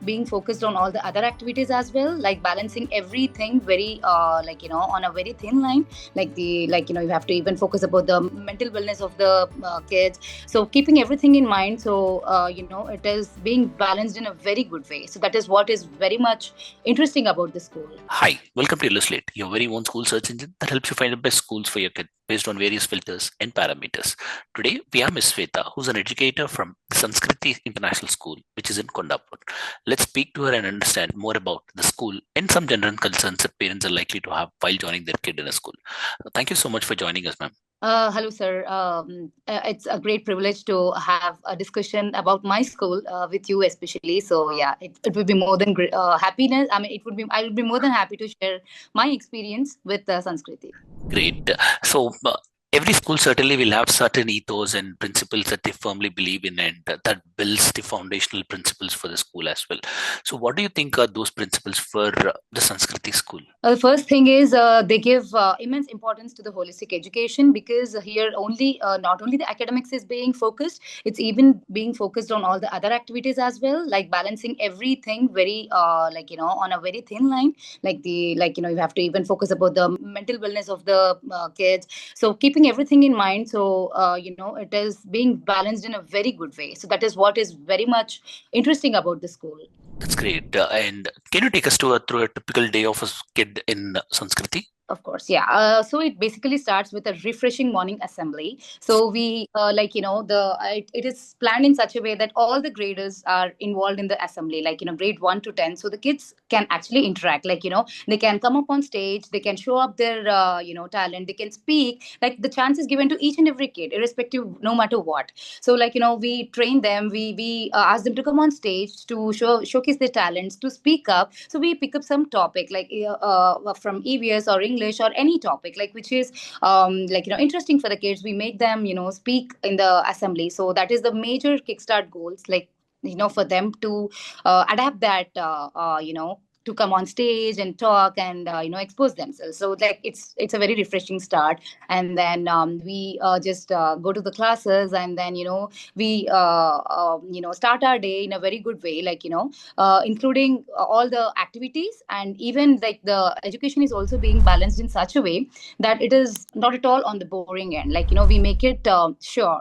being focused on all the other activities as well, like balancing everything very on a very thin line, you have to even focus about the mental wellness of the kids. So keeping everything in mind, so it is being balanced in a very good way. So that is what is very much interesting about the school. Hi, welcome to Yellowslate, your very own school search engine that helps you find the best schools for your kid based on various filters and parameters. Today, we have Ms. Swetha, who's an educator from Sanskriti International School, which is in Kondapur. Let's speak to her and understand more about the school and some general concerns that parents are likely to have while joining their kid in a school. Thank you so much for joining us, ma'am. Hello, sir. It's a great privilege to have a discussion about my school with you, especially. So, yeah, it would be more than happiness. I mean, I would be more than happy to share my experience with Sanskriti. Great. So, every school certainly will have certain ethos and principles that they firmly believe in, and that builds the foundational principles for the school as well. So, what do you think are those principles for the Sanskriti school? The first thing is they give immense importance to the holistic education, because here not only the academics is being focused, it's even being focused on all the other activities as well, like balancing everything very on a very thin line, you have to even focus about the mental wellness of the kids. So keeping everything in mind, so it is being balanced in a very good way. So that is what is very much interesting about the school. That's great. And can you take us through a typical day of a kid in Sanskriti? Of course, yeah. So it basically starts with a refreshing morning assembly. So we, it is planned in such a way that all the graders are involved in the assembly, grade 1 to 10. So the kids can actually interact, they can come up on stage, they can show up their, talent, they can speak. Like the chance is given to each and every kid, irrespective, no matter what. So, we train them, we ask them to come on stage to showcase their talents, to speak up. So we pick up some topic from EVS or English or any topic which is interesting for the kids. We make them speak in the assembly. So that is the major kickstart goals, for them to adapt that to come on stage and talk and expose themselves. So it's a very refreshing start. And then we just go to the classes, and then we start our day in a very good way, including all the activities. And even the education is also being balanced in such a way that it is not at all on the boring end. We make it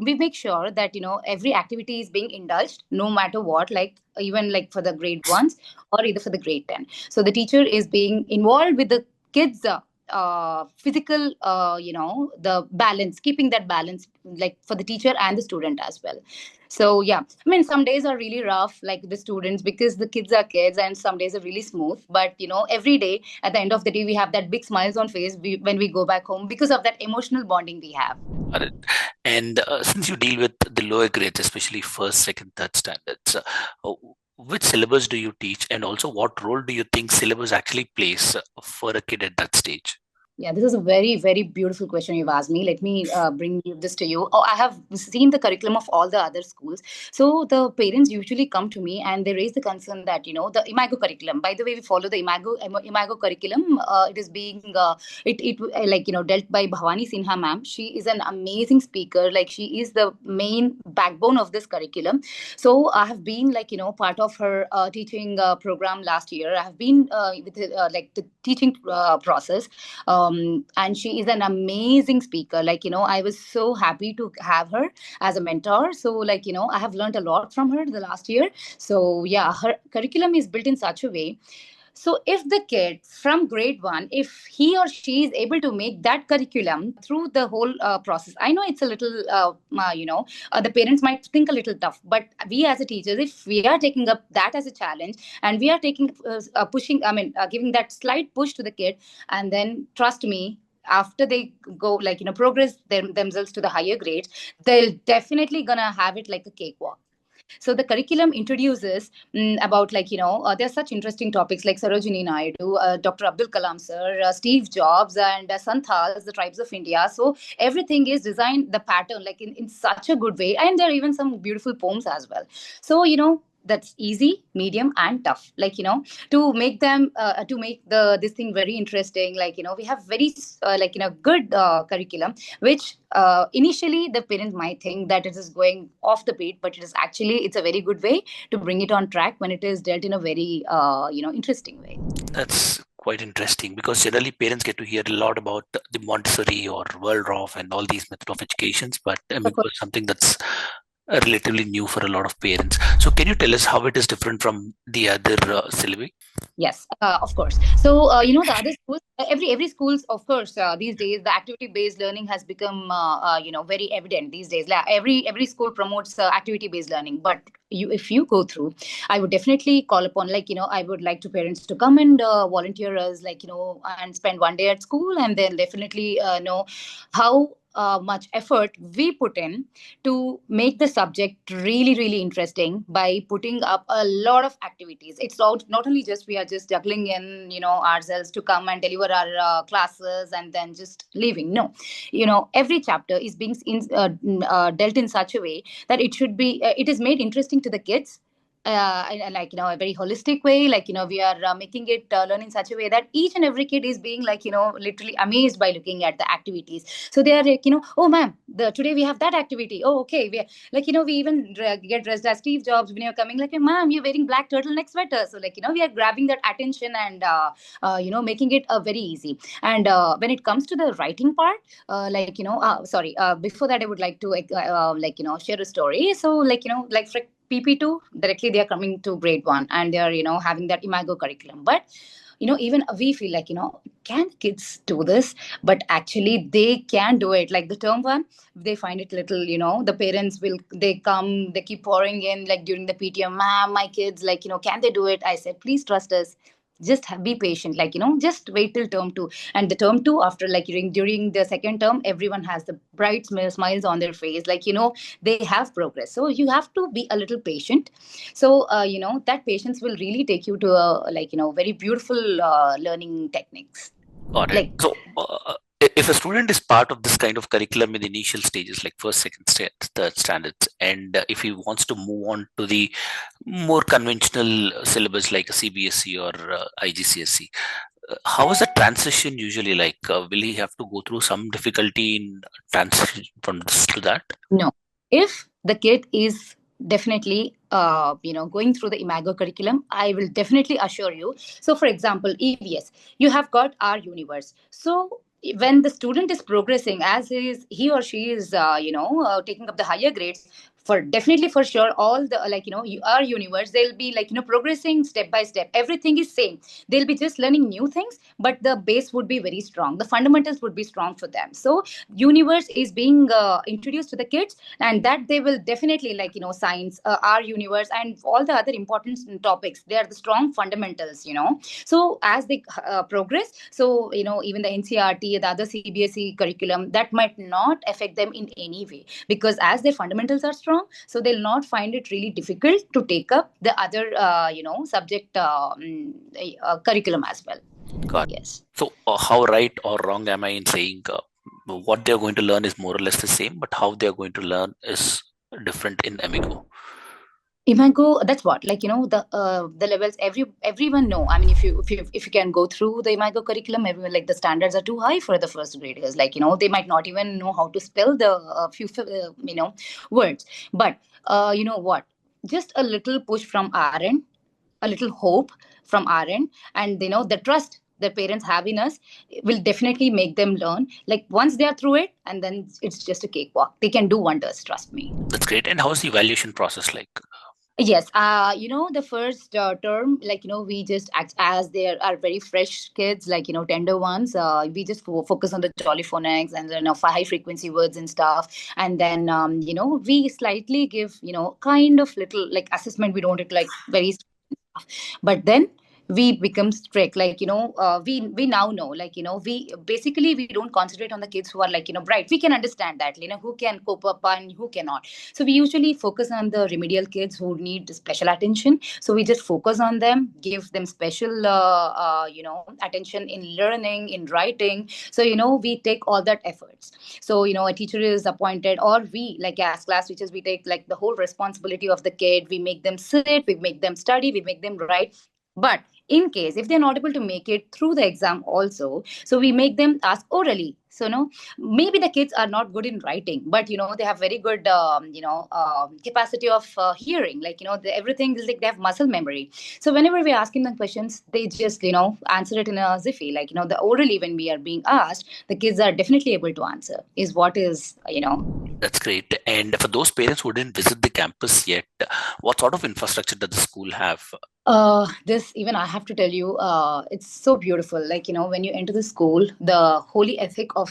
we make sure that every activity is being indulged, no matter what, even for the grade ones or either for the grade 10. So the teacher is being involved with the kids physical the balance, keeping that balance for the teacher and the student as well. So yeah, I mean, some days are really rough, like the students, because the kids are kids, and some days are really smooth. But every day at the end of the day, we have that big smiles on face when we go back home, because of that emotional bonding we have. And since you deal with the lower grades, especially first, second, third standards, which syllabus do you teach, and also what role do you think syllabus actually plays for a kid at that stage? Yeah, this is a very, very beautiful question you've asked me. Let me bring this to you. Oh, I have seen the curriculum of all the other schools. So the parents usually come to me and they raise the concern that, the Imago curriculum. By the way, we follow the Imago curriculum. It is being, dealt by Bhavani Sinha ma'am. She is an amazing speaker. She is the main backbone of this curriculum. So I have been, part of her teaching program last year. I have been with the teaching process. And she is an amazing speaker. I was so happy to have her as a mentor. So I have learned a lot from her the last year. So yeah, her curriculum is built in such a way. So if the kid from grade 1, if he or she is able to make that curriculum through the whole process, I know it's a little, the parents might think a little tough, but we as a teachers, if we are taking up that as a challenge, and we are taking, giving that slight push to the kid, and then trust me, after they go progress themselves to the higher grades, they'll definitely gonna have it like a cakewalk. So the curriculum introduces about there's such interesting topics like Sarojini Naidu, Dr. Abdul Kalam sir, Steve Jobs, and Santhals, the tribes of India. So everything is designed, the pattern in such a good way, and there are even some beautiful poems as well. So that's easy, medium, and tough. To make them to make the this thing very interesting. We have very good curriculum, which initially the parents might think that it is going off the beat, but it's a very good way to bring it on track when it is dealt in a very interesting way. That's quite interesting, because generally parents get to hear a lot about the Montessori or Waldorf and all these methods of educations, but Amigo is something that's relatively new for a lot of parents. So can you tell us how it is different from the other syllabi? Yes, of course. So the other schools, every schools, of course, these days the activity based learning has become very evident these days. Every school promotes activity based learning, but if you go through, I would definitely call upon, I would like to parents to come and volunteer us, and spend one day at school, and then definitely know how much effort we put in to make the subject really really interesting by putting up a lot of activities. It's not only just we are just juggling in ourselves to come and deliver our classes and then just leaving. No, every chapter is being dealt in such a way that it is made interesting to the kids, and a very holistic way. We are making it learn in such a way that each and every kid is being literally amazed by looking at the activities. So they are oh ma'am, today we have that activity. Oh, okay. We are, we even get dressed as Steve Jobs when you're coming, ma'am, you're wearing black turtleneck sweater. So we are grabbing that attention and making it very easy. And when it comes to the writing part, sorry, before that I would like to share a story. So for PP2, directly they are coming to grade 1, and they are having that Imago curriculum. But even we feel can kids do this? But actually they can do it. Like the term 1, they find it little, the parents they come, they keep pouring in during the PTM, ma'am, my kids, can they do it? I said, please trust us. Just be patient, just wait till term 2. And the term 2, after during the second term, everyone has the bright smiles on their face, they have progress. So you have to be a little patient. So that patience will really take you to a very beautiful learning techniques. Got it. So if a student is part of this kind of curriculum in the initial stages, like first, second, third standards, and if he wants to move on to the more conventional syllabus like a CBSE or IGCSE, how is the transition usually like? Will he have to go through some difficulty in transition from this to that? No. If the kid is definitely going through the Imago curriculum, I will definitely assure you. So for example, EVS, you have got our universe. So when the student is progressing, as he or she is taking up the higher grades, for sure, all the our universe, they'll be progressing step by step. Everything is same. They'll be just learning new things, but the base would be very strong, the fundamentals would be strong for them. So universe is being introduced to the kids, and that they will definitely science, our universe, and all the other important topics. They are the strong fundamentals. So as they progress, so even the NCRT, the other CBSE curriculum, that might not affect them in any way, because as their fundamentals are strong, so they'll not find it really difficult to take up the other subject curriculum as well. Got it. Yes. So how right or wrong am I in saying what they're going to learn is more or less the same, but how they're going to learn is different in Amigo? Imago, that's what, the levels, everyone know. I mean, if you can go through the Imago curriculum, everyone, the standards are too high for the first graders. They might not even know how to spell the few words. But you know what? Just a little push from our end, a little hope from our end, and the trust the parents have in us will definitely make them learn. Once they are through it, and then it's just a cakewalk. They can do wonders. Trust me. That's great. And how's the evaluation process like? Yes, the first term, we just act as there are very fresh kids, tender ones. We just focus on the jolly phonics and high frequency words and stuff. And then, we slightly give, kind of little assessment. We don't do very, but then we become strict. Like, we now know, like, we don't concentrate on the kids who are, like, bright. We can understand that, who can cope up and who cannot. So we usually focus on the remedial kids who need special attention. So we just focus on them, give them special attention in learning, in writing. So we take all that efforts. So a teacher is appointed, or we, like, as class teachers, we take like the whole responsibility of the kid. We make them sit, we make them study, we make them write. But in case if they're not able to make it through the exam also, so we make them ask orally. So no, maybe the kids are not good in writing, but they have very good capacity of hearing. Like, everything is like they have muscle memory. So whenever we're asking them questions, they just answer it in a ziffy. Like, the orally, when we are being asked, the kids are definitely able to answer, is what is. That's great. And for those parents who didn't visit the campus yet, what sort of infrastructure does the school have? This, even I have to tell you, it's so beautiful. Like, when you enter the school, the holy ethic of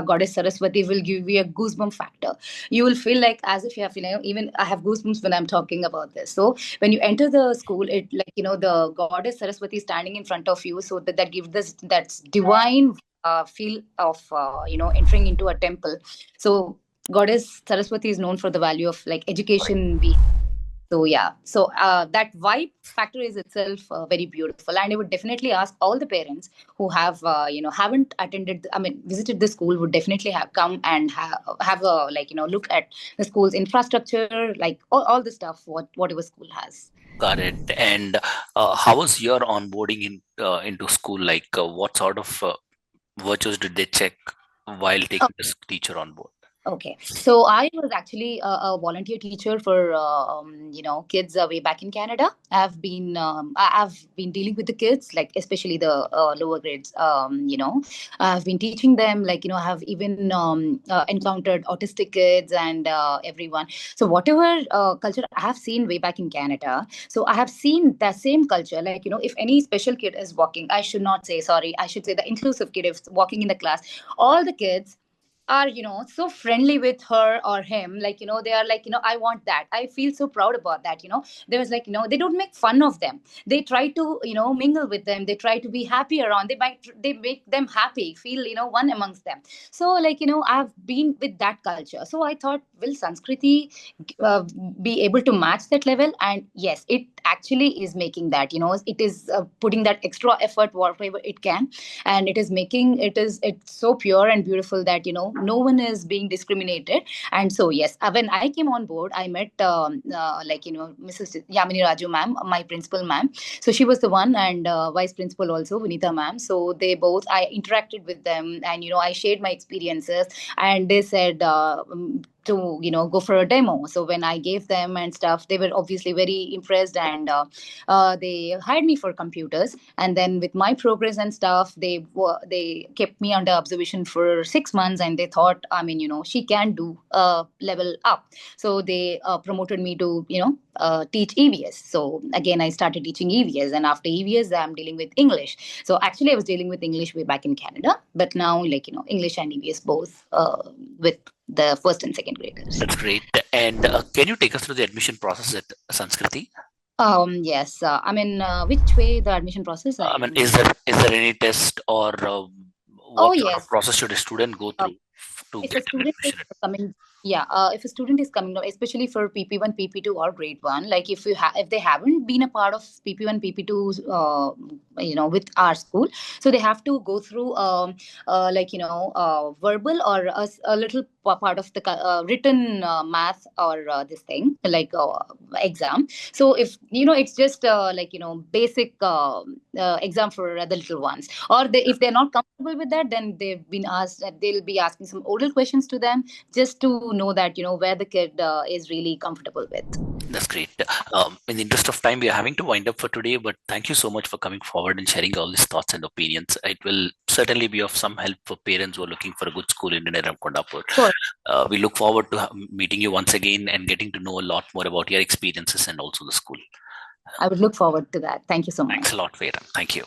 Goddess Saraswati will give you a goosebump factor. You will feel like as if you have, even I have goosebumps when I'm talking about this. So when you enter the school, it, like, the Goddess Saraswati is standing in front of you. So that gives this, that divine feel of, entering into a temple. So Goddess Saraswati is known for the value of, like, education. So yeah, so that vibe factor is itself very beautiful, and I would definitely ask all the parents who have haven't attended, I mean, visited the school, would definitely have come and have a, like, look at the school's infrastructure, like all the stuff whatever school has. Got it. And how was your onboarding into school? Like, what sort of virtues did they check while taking this teacher on board? Okay, so I was actually a volunteer teacher for kids way back in Canada. I've been dealing with the kids, like, especially the lower grades. I've been teaching them, like, I have even encountered autistic kids and everyone. So whatever culture I have seen way back in Canada, so I have seen the same culture. Like, if any special kid is walking, I should not say sorry. I should say the inclusive kid is walking in the class. All the kids are so friendly with her or him. Like, they are like, I want that. I feel so proud about that. There was, like, they don't make fun of them. They try to mingle with them. They try to be happy around. They make them happy, feel one amongst them. So, like, I've been with that culture. So I thought, will Sanskriti uh, be able to match that level? And yes, it actually is making that. It is putting that extra effort whatever it can, and it is making it's so pure and beautiful that no one is being discriminated. And so yes, when I came on board, I met Mrs. Yamini Raju ma'am, my principal ma'am. So she was the one, and vice principal also, Vinita ma'am. So they both, I interacted with them, and I shared my experiences, and they said to go for a demo. So when I gave them and stuff, they were obviously very impressed, and they hired me for computers. And then with my progress and stuff, they kept me under observation for 6 months, and they thought, I mean, she can do a level up. So they promoted me to teach EVS. So again, I started teaching EVS, and after EVS, I'm dealing with English. So actually, I was dealing with English way back in Canada, but now, like, English and EVS both with the first and second graders. That's great. And can you take us through the admission process at Sanskriti? Yes. I mean, which way the admission process? I mean, is there any test, or what sort of Yes. process should a student go through to If a get an student is admission? coming, yeah, if a student is coming down, especially for PP1, PP2, or grade one, like, if they haven't been a part of PP1, PP2, with our school, so they have to go through verbal or a little part of the written math or this thing, like exam. So if it's just basic exam for the little ones, or if they're not comfortable with that, then they've been asked that they'll be asking some oral questions to them, just to know that where the kid is really comfortable with. That's great. In the interest of time, we are having to wind up for today, but thank you so much for coming forward and sharing all these thoughts and opinions. It will certainly be of some help for parents who are looking for a good school in Kondapur. Sure. We look forward to meeting you once again and getting to know a lot more about your experiences and also the school. I would look forward to that. Thank you so much. Thanks a lot, Vera. Thank you.